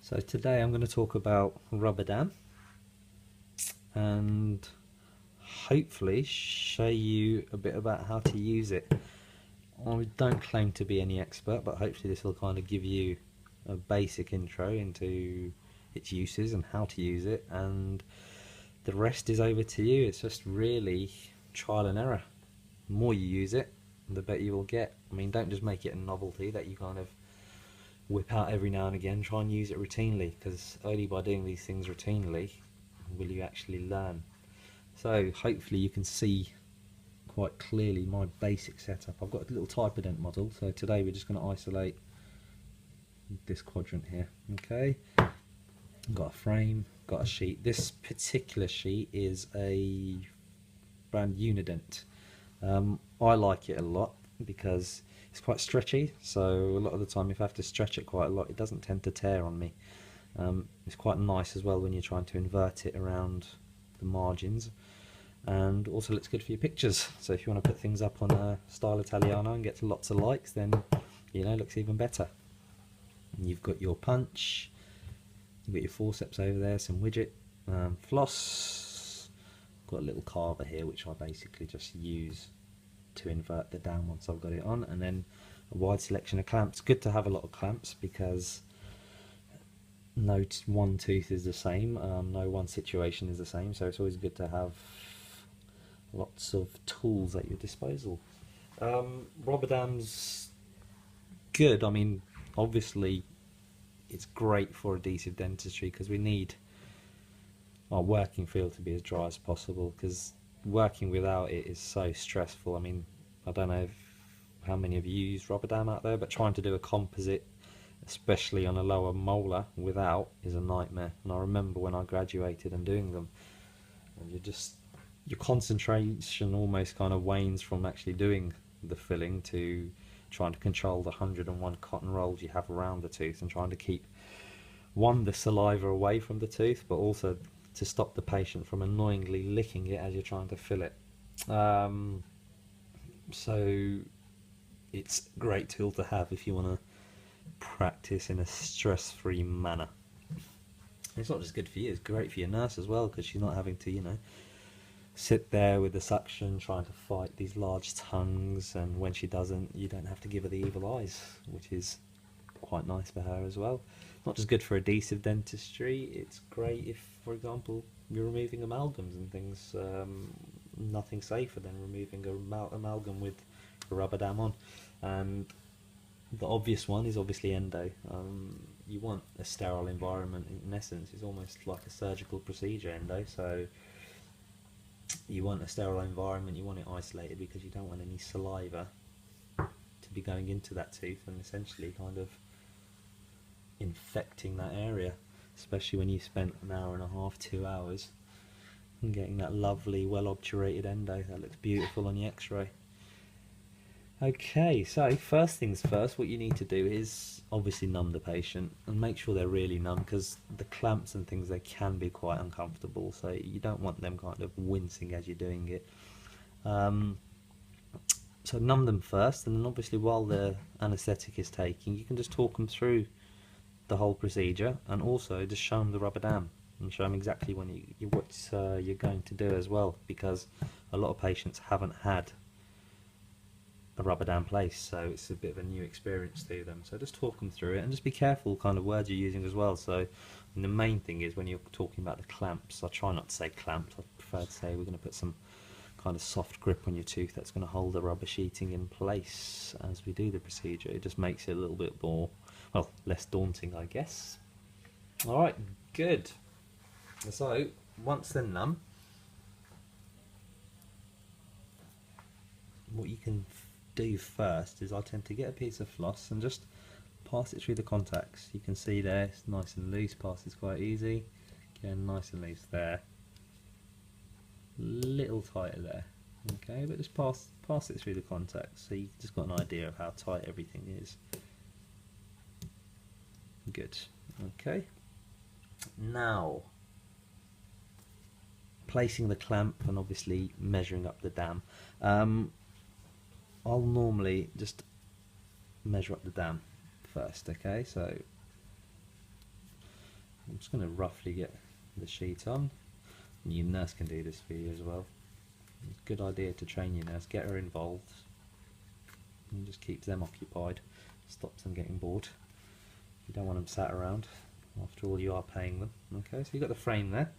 So today I'm going to talk about rubber dam and hopefully show you a bit about how to use it. I don't claim to be any expert, but hopefully this will kind of give you a basic intro into its uses and how to use it, and the rest is over to you. It's just really trial and error. The more you use it, the better you will get. I mean, don't just make it a novelty that you kind of whip out every now and again. Try and use it routinely, because only by doing these things routinely will you actually learn. So hopefully you can see quite clearly my basic setup. I've got a little typodent model, so today we're just going to isolate this quadrant here. Okay, got a frame, got a sheet. This particular sheet is a brand Unident. I like it a lot because it's quite stretchy, so a lot of the time if I have to stretch it quite a lot, it doesn't tend to tear on me. It's quite nice as well when you're trying to invert it around the margins, and also looks good for your pictures. So if you want to put things up on a Style Italiano and get lots of likes, then you know, it looks even better. And you've got your punch, you've got your forceps over there, some widget, floss, got a little carver here which I basically just use to invert the dam once I've got it on, and then a wide selection of clamps. Good to have a lot of clamps because no one tooth is the same, no one situation is the same, so it's always good to have lots of tools at your disposal. Rubber dam's good. I mean, obviously it's great for adhesive dentistry because we need our working field to be as dry as possible, because working without it is so stressful. I mean, I don't know how many of you use rubber dam out there, but trying to do a composite, especially on a lower molar, without is a nightmare. And I remember when I graduated and doing them, and your concentration almost kind of wanes from actually doing the filling to trying to control the 101 cotton rolls you have around the tooth, and trying to keep the saliva away from the tooth, but also to stop the patient from annoyingly licking it as you're trying to fill it. So it's a great tool to have if you want to practice in a stress-free manner. It's not just good for you, it's great for your nurse as well, because she's not having to, you know, sit there with the suction trying to fight these large tongues, and when she doesn't, you don't have to give her the evil eyes, which is quite nice for her as well. Not just good for adhesive dentistry, it's great if, for example, you're removing amalgams and things. Nothing safer than removing amalgam with a rubber dam on. And the obvious one is obviously endo. You want a sterile environment. In essence, it's almost like a surgical procedure, endo. So you want a sterile environment, you want it isolated, because you don't want any saliva to be going into that tooth and essentially kind of infecting that area, especially when you spent an hour and a half, 2 hours, and getting that lovely, well obturated endo that looks beautiful on the x-ray. Okay, so first things first, what you need to do is obviously numb the patient and make sure they're really numb, because the clamps and things, they can be quite uncomfortable, so you don't want them kind of wincing as you're doing it. So numb them first, and then obviously while the anaesthetic is taking, you can just talk them through the whole procedure, and also just show them the rubber dam and show them exactly what you're going to do as well, because a lot of patients haven't had a rubber dam placed, so it's a bit of a new experience to them. So just talk them through it, and just be careful kind of words you're using as well. So the main thing is when you're talking about the clamps, I try not to say clamps, I prefer to say we're going to put some kind of soft grip on your tooth that's going to hold the rubber sheeting in place as we do the procedure. It just makes it a little bit more, well, less daunting, I guess. Alright, good. So once they're numb, what you can do first is I tend to get a piece of floss and just pass it through the contacts. You can see there, it's nice and loose, passes quite easy. Again, nice and loose there. Little tighter there. Okay, but just pass it through the contacts, so you've just got an idea of how tight everything is. Good. Okay. Now, placing the clamp and obviously measuring up the dam. I'll normally just measure up the dam first, okay? So I'm just going to roughly get the sheet on. And your nurse can do this for you as well. It's a good idea to train your nurse, get her involved, and just keeps them occupied, stops them getting bored. You don't want them sat around. After all, you are paying them. Okay, so you've got the frame there.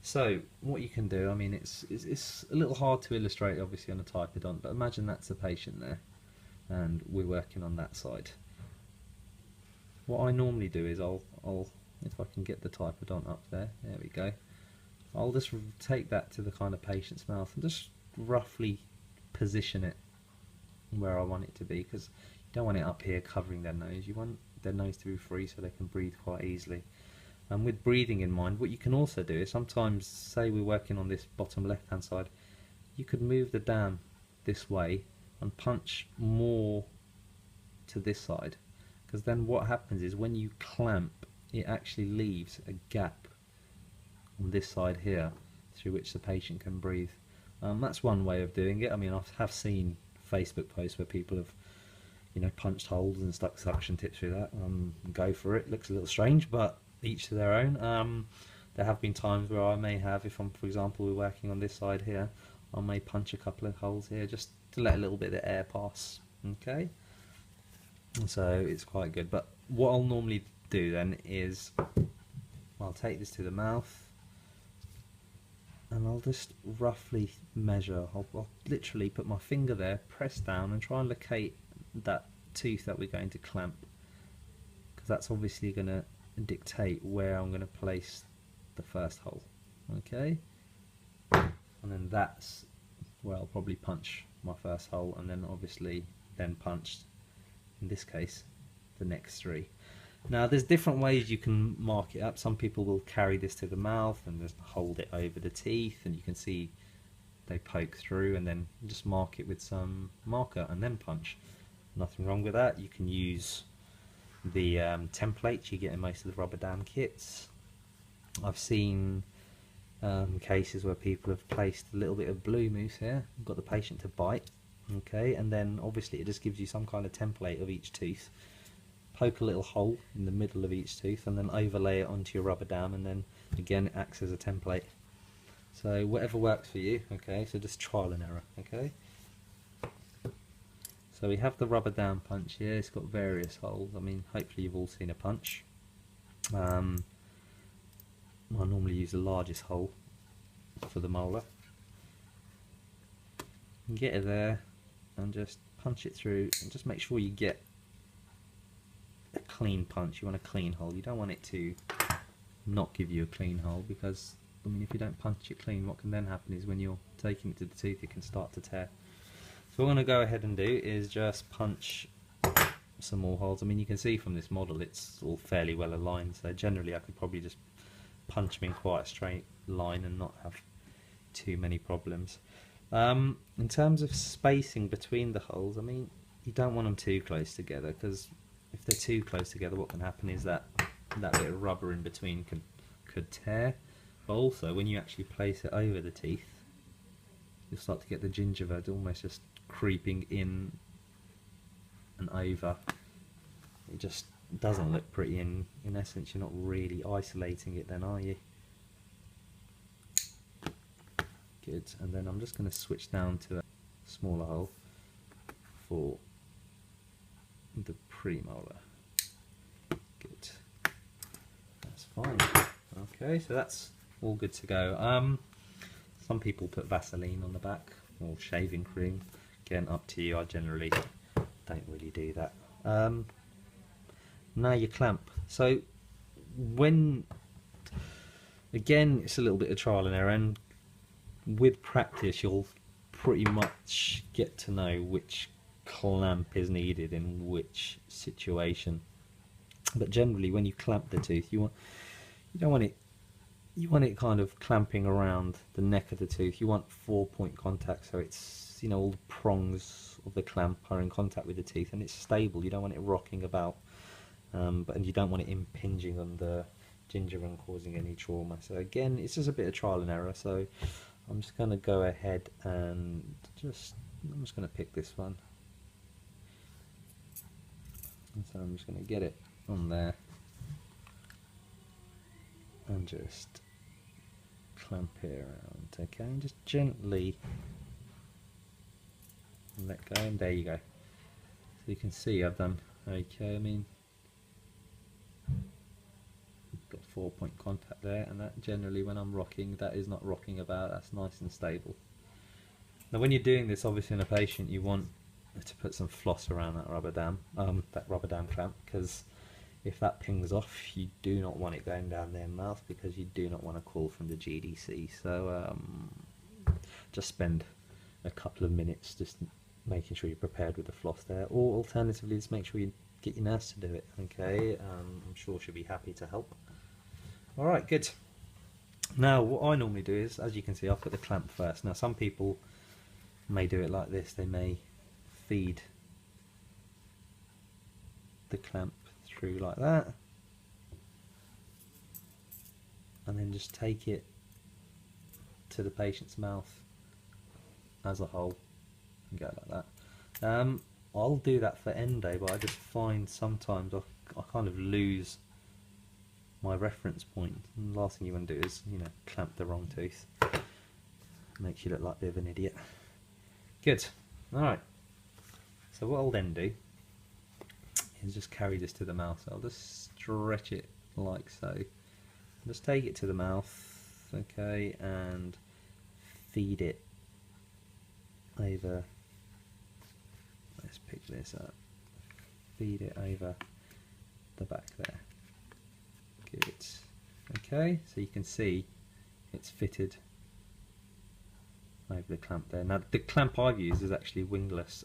So what you can do, I mean, it's a little hard to illustrate obviously on a typodont, but imagine that's the patient there and we're working on that side. What I normally do is I'll if I can get the typodont up there we go, I'll just take that to the kind of patient's mouth and just roughly position it where I want it to be, because you don't want it up here covering their nose. You want their nose to be free so they can breathe quite easily. And with breathing in mind, what you can also do is sometimes, say we're working on this bottom left hand side, you could move the dam this way and punch more to this side, because then what happens is when you clamp, it actually leaves a gap on this side here through which the patient can breathe. That's one way of doing it. I mean, I have seen Facebook posts where people have, you know, punched holes and stuck suction tips through that. Go for it. Looks a little strange, but each to their own. There have been times where I may have, if I'm, for example, we're working on this side here, I may punch a couple of holes here just to let a little bit of air pass. Okay, so it's quite good. But what I'll normally do then is I'll take this to the mouth and I'll just roughly measure. I'll literally put my finger there, press down and try and locate that tooth that we're going to clamp, because that's obviously going to dictate where I'm going to place the first hole. Okay, and then that's where I'll probably punch my first hole, and then obviously then punch, in this case, the next three. Now there's different ways you can mark it up. Some people will carry this to the mouth and just hold it over the teeth, and you can see they poke through, and then just mark it with some marker and then punch. Nothing wrong with that. You can use the templates you get in most of the rubber dam kits. I've seen cases where people have placed a little bit of blue mousse here, got the patient to bite, okay, and then obviously it just gives you some kind of template of each tooth. Poke a little hole in the middle of each tooth and then overlay it onto your rubber dam, and then again it acts as a template. So whatever works for you, okay, so just trial and error, okay. So we have the rubber dam punch here, it's got various holes. I mean, hopefully you've all seen a punch. I normally use the largest hole for the molar. Get it there and just punch it through, and just make sure you get a clean punch. You want a clean hole, you don't want it to not give you a clean hole, because I mean, if you don't punch it clean, what can then happen is when you're taking it to the tooth, it can start to tear. So what I'm going to go ahead and do is just punch some more holes. I mean, you can see from this model it's all fairly well aligned, so generally I could probably just punch them in quite a straight line and not have too many problems. In terms of spacing between the holes, I mean, you don't want them too close together, because if they're too close together, what can happen is that bit of rubber in between could tear. But also, when you actually place it over the teeth, you'll start to get the gingiva almost just creeping in and over. It just doesn't look pretty, and in essence you're not really isolating it then, are you? Good, and then I'm just going to switch down to a smaller hole for the premolar. Good, that's fine. Okay, so that's all good to go. Some people put Vaseline on the back or shaving cream. Again, up to you. I generally don't really do that. Now you clamp. So when, again, it's a little bit of trial and error, and with practice you'll pretty much get to know which clamp is needed in which situation. But generally, when you clamp the tooth, you don't want it kind of clamping around the neck of the tooth. You want 4-point contact, so it's, you know, all the prongs of the clamp are in contact with the teeth and it's stable. You don't want it rocking about, and you don't want it impinging on the gingiva and causing any trauma. So again, it's just a bit of trial and error. So I'm just going to go ahead and I'm just going to pick this one. And so I'm just going to get it on there. and just clamp it around, okay, and just gently let go, and there you go. So you can see I've done okay. I mean, got 4-point contact there, and that generally when I'm rocking, that is not rocking about, that's nice and stable. Now when you're doing this, obviously in a patient, you want to put some floss around that rubber dam clamp, because if that pings off, you do not want it going down their mouth, because you do not want to call from the GDC. So just spend a couple of minutes just making sure you're prepared with the floss there, or alternatively just make sure you get your nurse to do it, okay. I'm sure she'll be happy to help. Alright, good. Now what I normally do is, as you can see, I'll put the clamp first. Now some people may do it like this, they may feed the clamp through like that, and then just take it to the patient's mouth as a whole and go like that. I'll do that for endo, but I just find sometimes I kind of lose my reference point, and the last thing you want to do is, you know, clamp the wrong tooth. Makes you look like a bit of an idiot. Good. Alright, so what I'll then do is just carry this to the mouth. So I'll just stretch it like so. Just take it to the mouth, okay, and feed it over. Let's pick this up. Feed it over the back there. Good. Okay, so you can see it's fitted over the clamp there. Now the clamp I've used is actually wingless.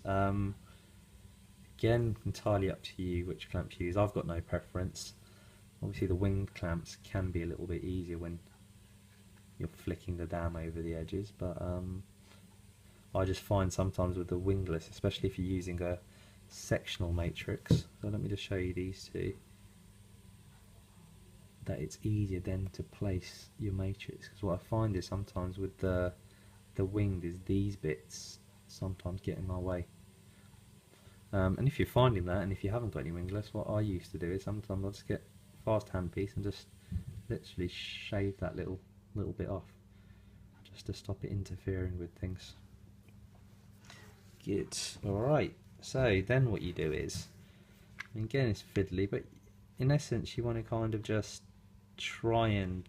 Again, entirely up to you which clamp you use. I've got no preference. Obviously the winged clamps can be a little bit easier when you're flicking the dam over the edges, but I just find sometimes with the wingless, especially if you're using a sectional matrix, so let me just show you these two, that it's easier then to place your matrix, because what I find is sometimes with the winged is these bits sometimes get in my way. And if you're finding that, and if you haven't got any wingless, what I used to do is sometimes I'll just get a fast handpiece and just literally shave that little bit off, just to stop it interfering with things. Good. Alright, so then what you do is, again it's fiddly, but in essence you want to kind of just try and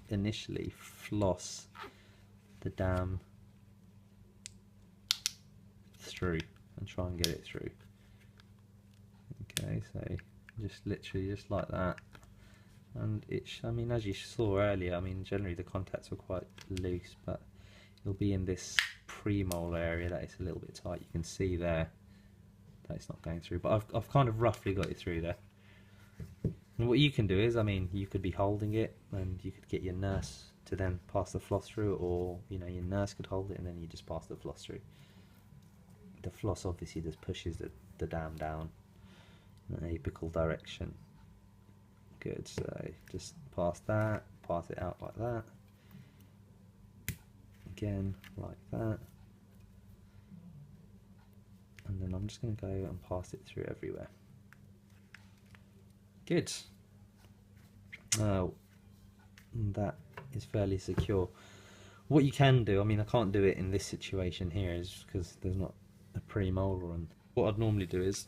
initially floss the dam through and try and get it through. Okay, so just literally just like that, and I mean, as you saw earlier, I mean generally the contacts are quite loose, but it'll be in this premolar area that it's a little bit tight. You can see there that it's not going through, but I've kind of roughly got it through there. And what you can do is, I mean, you could be holding it and you could get your nurse to then pass the floss through, or you know, your nurse could hold it and then you just pass the floss through. The floss obviously just pushes the dam down in an apical direction. Good, so just pass that, pass it out like that, again like that, and then I'm just going to go and pass it through everywhere. Good. Now that is fairly secure. What you can do, I mean I can't do it in this situation here is because there's not a premolar, and what I'd normally do is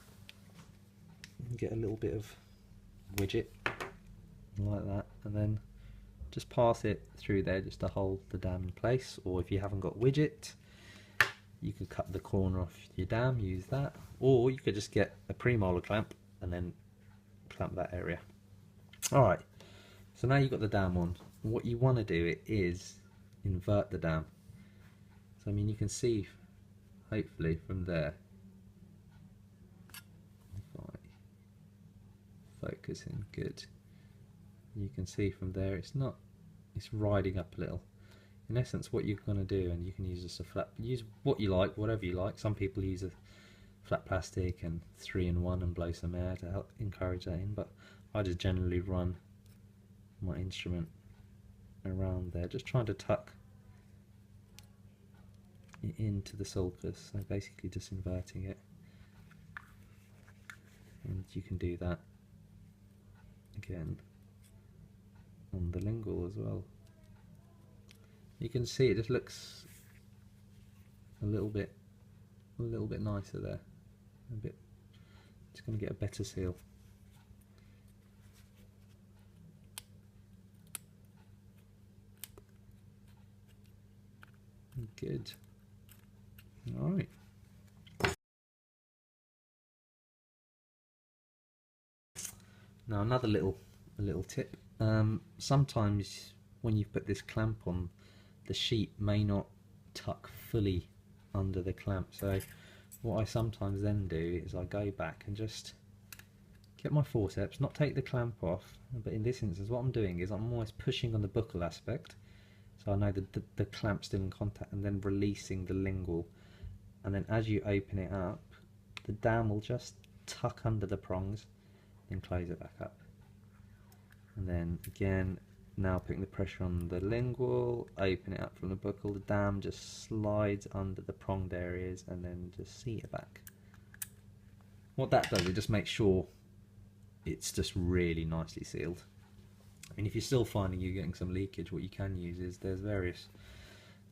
get a little bit of widget like that and then just pass it through there just to hold the dam in place, or if you haven't got widget you could cut the corner off your dam, use that, or you could just get a premolar clamp and then clamp that area. Alright, so now you've got the dam on. What you want to do is invert the dam. So I mean you can see hopefully from there, if I focus in, good, you can see from there it's riding up a little. In essence what you're going to do, and you can use just a flat, use what you like, whatever you like. Some people use a flat plastic and 3-in-1 and blow some air to help encourage that in, but I just generally run my instrument around there, just trying to tuck it into the sulcus, so basically just inverting it, and you can do that again on the lingual as well. You can see it just looks a little bit nicer there. It's going to get a better seal. Good. All right. Now another little tip. Sometimes when you put this clamp on, the sheet may not tuck fully under the clamp. So what I sometimes then do is I go back and just get my forceps, not take the clamp off, but in this instance what I'm doing is I'm almost pushing on the buckle aspect, so I know that the clamp's still in contact, and then releasing the lingual, and then as you open it up, the dam will just tuck under the prongs and close it back up. And then again, now putting the pressure on the lingual, open it up from the buckle, the dam just slides under the pronged areas and then just seat it back. What that does, it just makes sure it's just really nicely sealed. I mean, if you're still finding you're getting some leakage, what you can use is there's various,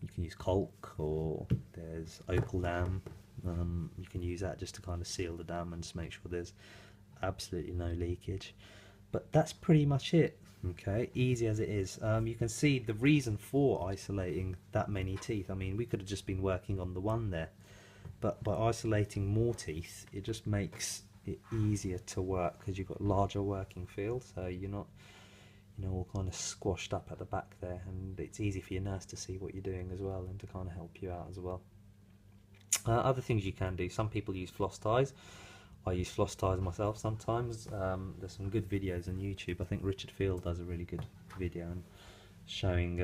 you can use caulk, or there's opal dam. You can use that just to kind of seal the dam and just make sure there's absolutely no leakage. But that's pretty much it. Okay, easy as it is. You can see the reason for isolating that many teeth. I mean, we could have just been working on the one there, but by isolating more teeth, it just makes it easier to work because you've got larger working field, so you're not, you know, all kind of squashed up at the back there, and it's easy for your nurse to see what you're doing as well and to kind of help you out as well. Other things you can do, some people use floss ties. I use floss ties myself sometimes. There's some good videos on YouTube. I think Richard Field does a really good video on showing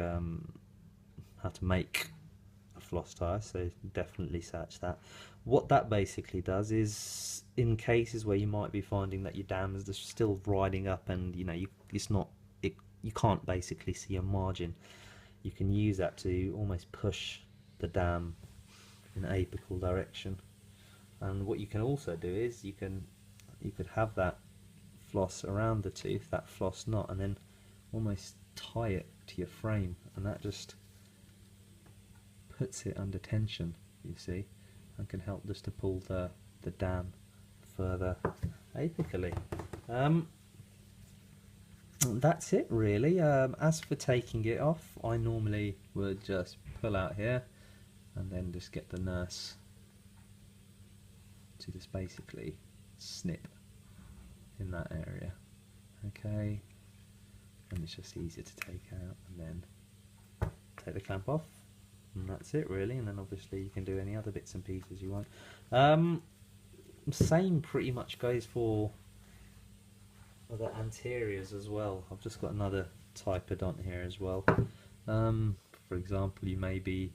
how to make a floss tie, so definitely search that. What that basically does is, in cases where you might be finding that your dam is still riding up and you know you can't basically see a margin, you can use that to almost push the dam in an apical direction. And what you can also do is you could have that floss around the tooth, that floss knot, and then almost tie it to your frame, and that just puts it under tension, you see, and can help just to pull the dam further apically. That's it really. As for taking it off, I normally would just pull out here and then just get the nurse to just basically snip in that area. Okay, and it's just easier to take out, and then take the clamp off, and that's it really. And then obviously you can do any other bits and pieces you want. Same pretty much goes for the anteriors as well. I've just got another typodont here as well. For example, you may be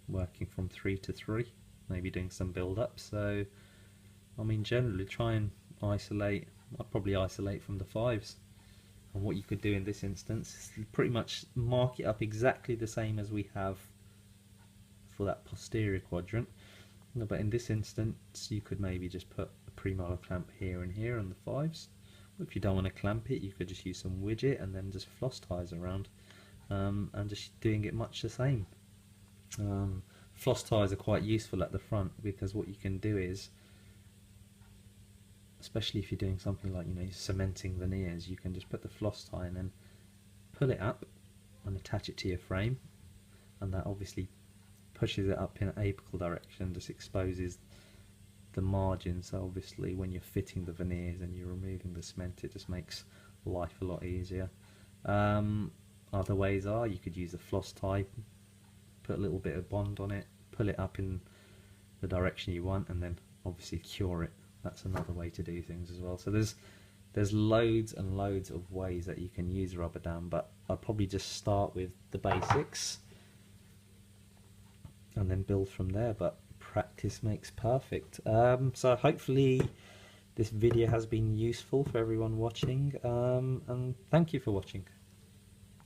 working from 3 to 3, maybe doing some build up, so I mean generally try and isolate. I'd probably isolate from the 5s, and what you could do in this instance is pretty much mark it up exactly the same as we have for that posterior quadrant, but in this instance you could maybe just put a premolar clamp here and here on the 5s. If you don't want to clamp it, you could just use some widget and then just floss ties around, and just doing it much the same. Floss ties are quite useful at the front, because what you can do is, especially if you're doing something like, you know, cementing veneers, you can just put the floss tie and then pull it up and attach it to your frame, and that obviously pushes it up in an apical direction, just exposes the margin. So obviously when you're fitting the veneers and you're removing the cement, it just makes life a lot easier. Other ways are, you could use a floss tie, put a little bit of bond on it, pull it up in the direction you want, and then obviously cure it. That's another way to do things as well. So there's loads and loads of ways that you can use a rubber dam, but I'll probably just start with the basics and then build from there, but practice makes perfect. So hopefully this video has been useful for everyone watching, and thank you for watching.